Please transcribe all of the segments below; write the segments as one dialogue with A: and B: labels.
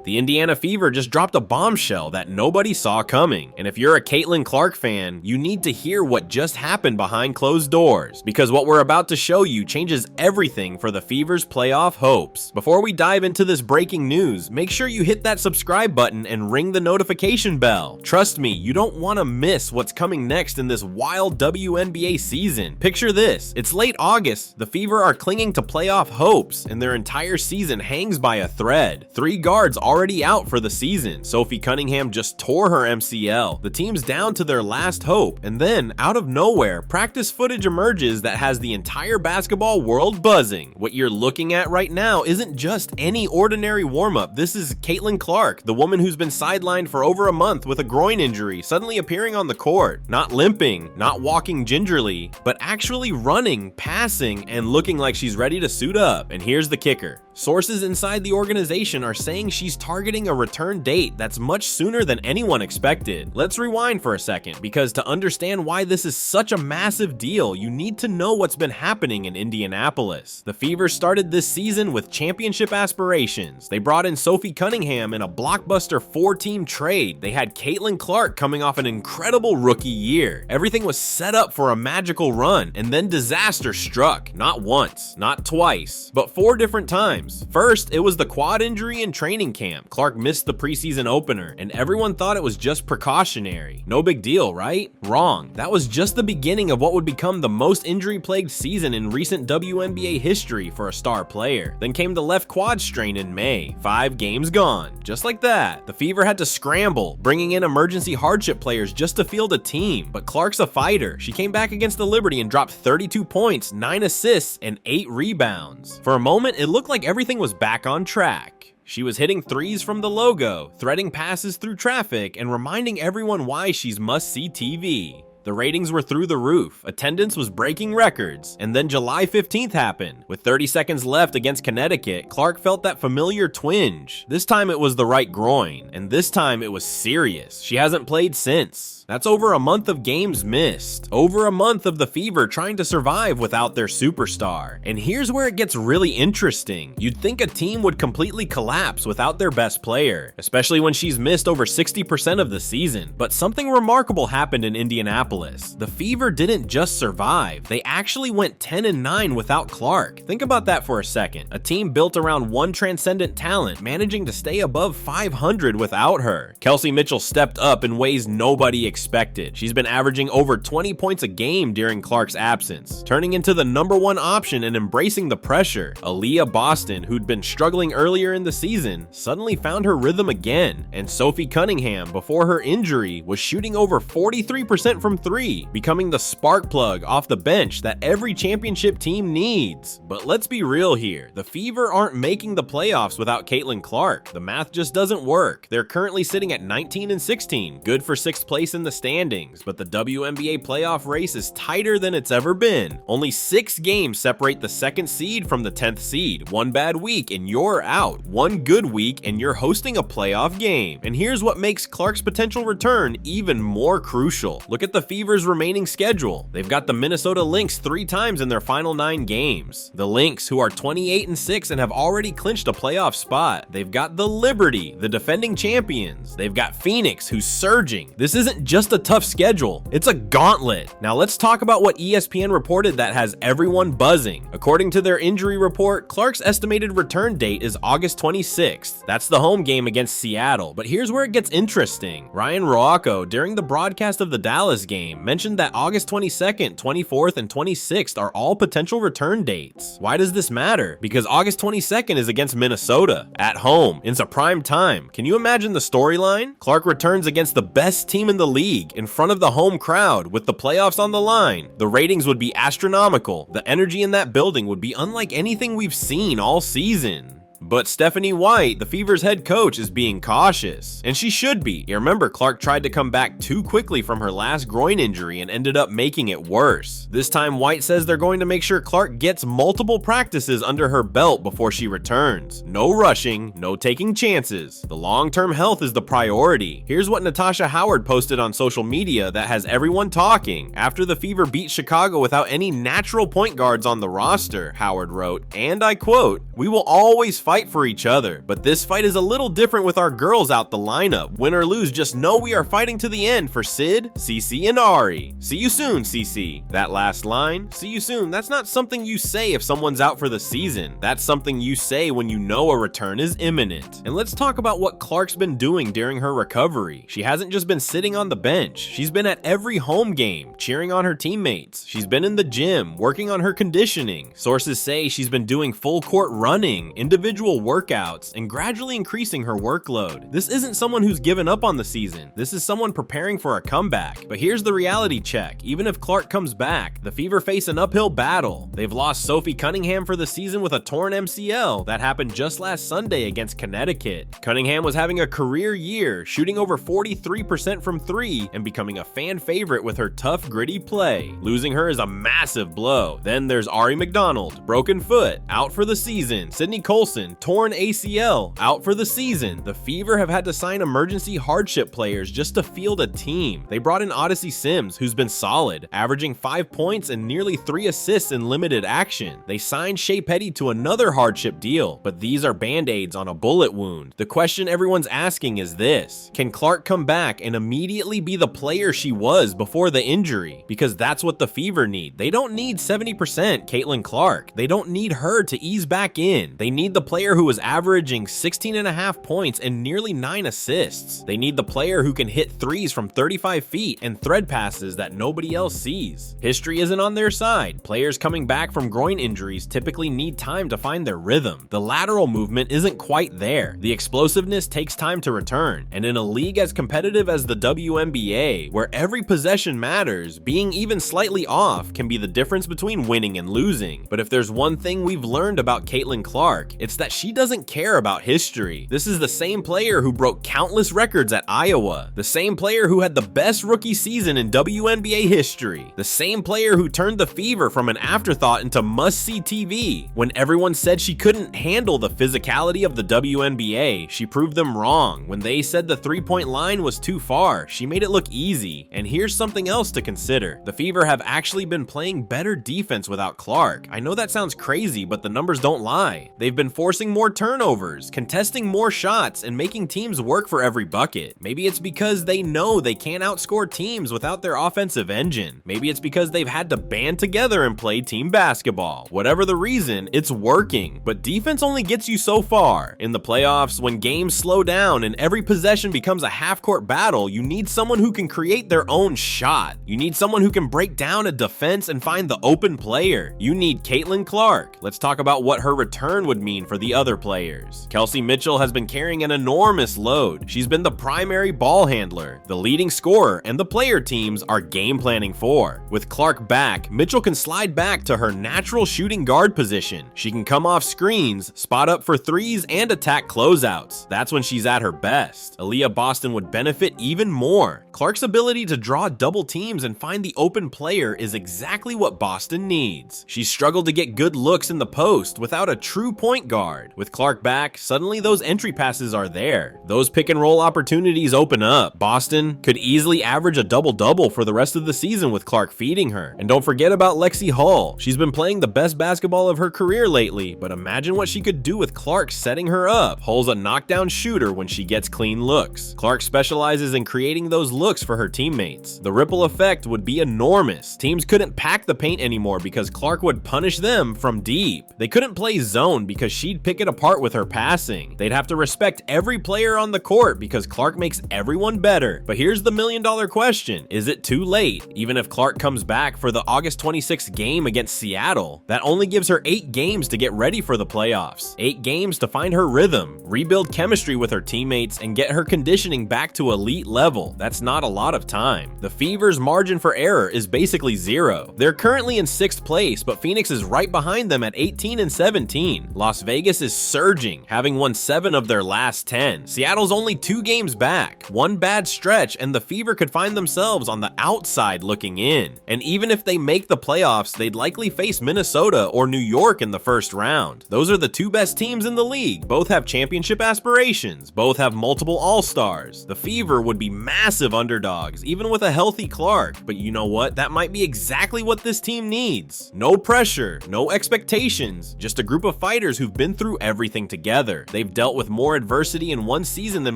A: The Indiana Fever just dropped a bombshell that nobody saw coming. And if you're a Caitlin Clark fan, you need to hear what just happened behind closed doors, because what we're about to show you changes everything for the Fever's playoff hopes. Before we dive into this breaking news, make sure you hit that subscribe button and ring the notification bell. Trust me, you don't want to miss what's coming next in this wild WNBA season. Picture this, it's late August, the Fever are clinging to playoff hopes, and their entire season hangs by a thread. 3 guards already out for the season. Sophie Cunningham just tore her MCL. The team's down to their last hope, and then, out of nowhere, practice footage emerges that has the entire basketball world buzzing. What you're looking at right now isn't just any ordinary warm-up. This is Caitlin Clark, the woman who's been sidelined for over a month with a groin injury, suddenly appearing on the court. Not limping, not walking gingerly, but actually running, passing, and looking like she's ready to suit up. And here's the kicker. Sources inside the organization are saying she's targeting a return date that's much sooner than anyone expected. Let's rewind for a second, because to understand why this is such a massive deal, you need to know what's been happening in Indianapolis. The Fever started this season with championship aspirations. They brought in Sophie Cunningham in a blockbuster 4-team trade. They had Caitlin Clark coming off an incredible rookie year. Everything was set up for a magical run, and then disaster struck. Not once, not twice, but 4 different times. First, it was the quad injury in training camp. Clark missed the preseason opener, and everyone thought it was just precautionary. No big deal, right? Wrong. That was just the beginning of what would become the most injury-plagued season in recent WNBA history for a star player. Then came the left quad strain in May. 5 games gone. Just like that. The Fever had to scramble, bringing in emergency hardship players just to field a team. But Clark's a fighter. She came back against the Liberty and dropped 32 points, 9 assists, and 8 rebounds. For a moment, it looked like everything was back on track. She was hitting threes from the logo, threading passes through traffic, and reminding everyone why she's must-see TV. The ratings were through the roof, attendance was breaking records, and then July 15th happened. With 30 seconds left against Connecticut, Clark felt that familiar twinge. This time it was the right groin, and this time it was serious. She hasn't played since. That's over a month of games missed. Over a month of the Fever trying to survive without their superstar. And here's where it gets really interesting. You'd think a team would completely collapse without their best player, especially when she's missed over 60% of the season. But something remarkable happened in Indianapolis. The Fever didn't just survive, they actually went 10-9 without Clark. Think about that for a second. A team built around one transcendent talent, managing to stay above 500 without her. Kelsey Mitchell stepped up in ways nobody expected. She's been averaging over 20 points a game during Clark's absence, turning into the #1 option and embracing the pressure. Aaliyah Boston, who'd been struggling earlier in the season, suddenly found her rhythm again. And Sophie Cunningham, before her injury, was shooting over 43% from 3, becoming the spark plug off the bench that every championship team needs. But let's be real here. The Fever aren't making the playoffs without Caitlin Clark. The math just doesn't work. They're currently sitting at 19-16, good for 6th place in the standings, but the WNBA playoff race is tighter than it's ever been. Only 6 games separate the 2nd seed from the 10th seed. 1 bad week and you're out. 1 good week and you're hosting a playoff game. And here's what makes Clark's potential return even more crucial. Look at the Fever's remaining schedule. They've got the Minnesota Lynx 3 times in their final 9 games. The Lynx, who are 28-6 and have already clinched a playoff spot. They've got the Liberty, the defending champions. They've got Phoenix, who's surging. This isn't just a tough schedule, it's a gauntlet. Now let's talk about what ESPN reported that has everyone buzzing. According to their injury report, Clark's estimated return date is August 26th. That's the home game against Seattle, but here's where it gets interesting. Ryan Roacco, during the broadcast of the Dallas game, mentioned that August 22nd, 24th, and 26th are all potential return dates. Why does this matter? Because August 22nd is against Minnesota, at home, it's a prime time. Can you imagine the storyline? Clark returns against the best team in the league in front of the home crowd with the playoffs on the line. The ratings would be astronomical. The energy in that building would be unlike anything we've seen all season. But Stephanie White, the Fever's head coach, is being cautious. And she should be. You remember, Clark tried to come back too quickly from her last groin injury and ended up making it worse. This time, White says they're going to make sure Clark gets multiple practices under her belt before she returns. No rushing, no taking chances. The long-term health is the priority. Here's what Natasha Howard posted on social media that has everyone talking. After the Fever beat Chicago without any natural point guards on the roster, Howard wrote, and I quote, "We will always fight for each other, but this fight is a little different with our girls out the lineup. Win or lose, just know we are fighting to the end for Sid, Cece, and Ari. See you soon, Cece. That last line, see you soon, that's not something you say if someone's out for the season. That's something you say when you know a return is imminent. And let's talk about what Clark's been doing during her recovery. She hasn't just been sitting on the bench. She's been at every home game, cheering on her teammates. She's been in the gym, working on her conditioning. Sources say she's been doing full court running, individual workouts, and gradually increasing her workload. This isn't someone who's given up on the season. This is someone preparing for a comeback. But here's the reality check. Even if Clark comes back, the Fever face an uphill battle. They've lost Sophie Cunningham for the season with a torn MCL. That happened just last Sunday against Connecticut. Cunningham was having a career year, shooting over 43% from three and becoming a fan favorite with her tough, gritty play. Losing her is a massive blow. Then there's Ari McDonald, broken foot, out for the season. Sydney Colson, torn ACL, out for the season. The Fever have had to sign emergency hardship players just to field a team. They brought in Odyssey Sims, who's been solid, averaging 5 points and nearly 3 assists in limited action. They signed Shea Petty to another hardship deal, but these are band-aids on a bullet wound. The question everyone's asking is this: can Clark come back and immediately be the player she was before the injury? Because that's what the Fever need. They don't need 70% Caitlin Clark. They don't need her to ease back in. They need the player who was averaging 16.5 points and nearly 9 assists. They need the player who can hit threes from 35 feet and thread passes that nobody else sees. History isn't on their side. Players coming back from groin injuries typically need time to find their rhythm. The lateral movement isn't quite there. The explosiveness takes time to return. And in a league as competitive as the WNBA, where every possession matters, being even slightly off can be the difference between winning and losing. But if there's one thing we've learned about Caitlin Clark, it's that she doesn't care about history. This is the same player who broke countless records at Iowa, the same player who had the best rookie season in WNBA history, the same player who turned the Fever from an afterthought into must-see TV. When everyone said she couldn't handle the physicality of the WNBA, she proved them wrong. When they said the three-point line was too far, she made it look easy. And here's something else to consider. The Fever have actually been playing better defense without Clark. I know that sounds crazy, but the numbers don't lie. They've been forcing more turnovers, contesting more shots, and making teams work for every bucket. Maybe it's because they know they can't outscore teams without their offensive engine. Maybe it's because they've had to band together and play team basketball. Whatever the reason, it's working. But defense only gets you so far. In the playoffs, when games slow down and every possession becomes a half-court battle, you need someone who can create their own shot. You need someone who can break down a defense and find the open player. You need Caitlin Clark. Let's talk about what her return would mean for the other players. Kelsey Mitchell has been carrying an enormous load. She's been the primary ball handler, the leading scorer, and the player teams are game planning for. With Clark back, Mitchell can slide back to her natural shooting guard position. She can come off screens, spot up for threes, and attack closeouts. That's when she's at her best. Aaliyah Boston would benefit even more. Clark's ability to draw double teams and find the open player is exactly what Boston needs. She's struggled to get good looks in the post without a true point guard. With Clark back, suddenly those entry passes are there. Those pick and roll opportunities open up. Boston could easily average a double-double for the rest of the season with Clark feeding her. And don't forget about Lexi Hull. She's been playing the best basketball of her career lately, but imagine what she could do with Clark setting her up. Hull's a knockdown shooter when she gets clean looks. Clark specializes in creating those looks for her teammates. The ripple effect would be enormous. Teams couldn't pack the paint anymore because Clark would punish them from deep. They couldn't play zone because she'd pick it apart with her passing. They'd have to respect every player on the court because Clark makes everyone better. But here's the million-dollar question. Is it too late? Even if Clark comes back for the August 26th game against Seattle, that only gives her 8 games to get ready for the playoffs. 8 games to find her rhythm, rebuild chemistry with her teammates, and get her conditioning back to elite level. That's not a lot of time. The Fever's margin for error is basically 0. They're currently in 6th place, but Phoenix is right behind them at 18 and 17. Las Vegas is surging, having won 7 of their last 10. Seattle's only 2 games back. One bad stretch and the Fever could find themselves on the outside looking in. And even if they make the playoffs, they'd likely face Minnesota or New York in the first round. Those are the 2 best teams in the league. Both have championship aspirations. Both have multiple all-stars. The Fever would be massive underdogs, even with a healthy Clark. But you know what? That might be exactly what this team needs. No pressure, no expectations, just a group of fighters who've been through everything together. They've dealt with more adversity in one season than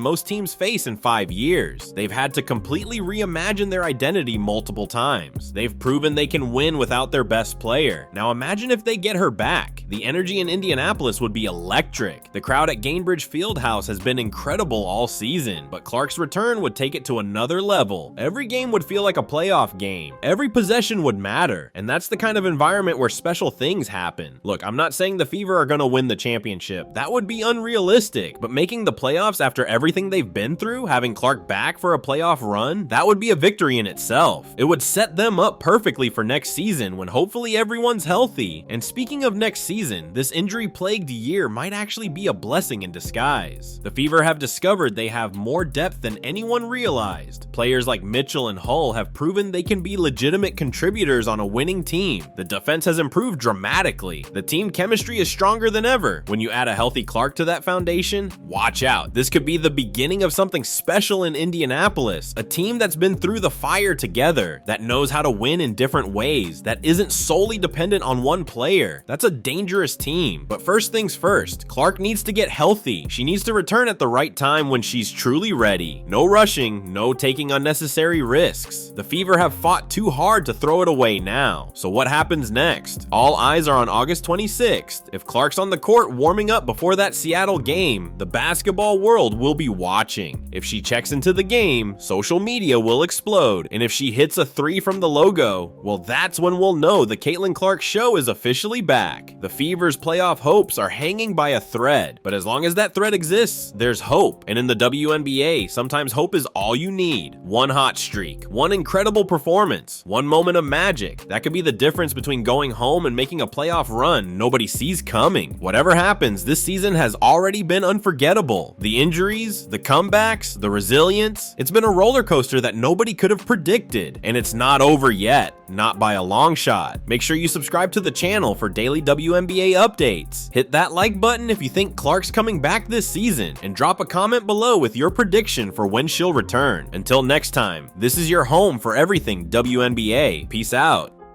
A: most teams face in 5 years. They've had to completely reimagine their identity multiple times. They've proven they can win without their best player. Now imagine if they get her back. The energy in Indianapolis would be electric. The crowd at Gainbridge Fieldhouse has been incredible all season, but Clark's return would take it to another level. Every game would feel like a playoff game. Every possession would matter, and that's the kind of environment where special things happen. Look, I'm not saying the Fever are gonna win the championship. That would be unrealistic, but making the playoffs after everything they've been through, having Clark back for a playoff run, that would be a victory in itself. It would set them up perfectly for next season when hopefully everyone's healthy. And speaking of next season, this injury-plagued year might actually be a blessing in disguise. The Fever have discovered they have more depth than anyone realized. Players like Mitchell and Hull have proven they can be legitimate contributors on a winning team. The defense has improved dramatically. The team chemistry is stronger than ever. When you add a healthy Clark to that foundation, watch out. This could be the beginning of something special in Indianapolis, a team that's been through the fire together, that knows how to win in different ways, that isn't solely dependent on one player. That's a dangerous team. But first things first, Clark needs to get healthy. She needs to return at the right time when she's truly ready. No rushing, no taking unnecessary risks. The Fever have fought too hard to throw it away now. So what happens next? All eyes are on August 26th. If Clark's on the court warming up before that Seattle game, the basketball world will be watching. If she checks into the game, social media will explode. And if she hits a 3 from the logo, well, that's when we'll know the Caitlin Clark show is officially back. The Fever's playoff hopes are hanging by a thread, but as long as that thread exists, there's hope. And in the WNBA, sometimes hope is all you need. One hot streak, one incredible performance, one moment of magic. That could be the difference between going home and making a playoff run nobody sees coming. Whatever happens, this season has already been unforgettable. The injuries, the comebacks, the resilience, it's been a roller coaster that nobody could have predicted. And it's not over yet, not by a long shot. Make sure you subscribe to the channel for daily WNBA updates. Hit that like button if you think Clark's coming back this season, and drop a comment below with your prediction for when she'll return. Until next time, this is your home for everything WNBA. Peace out.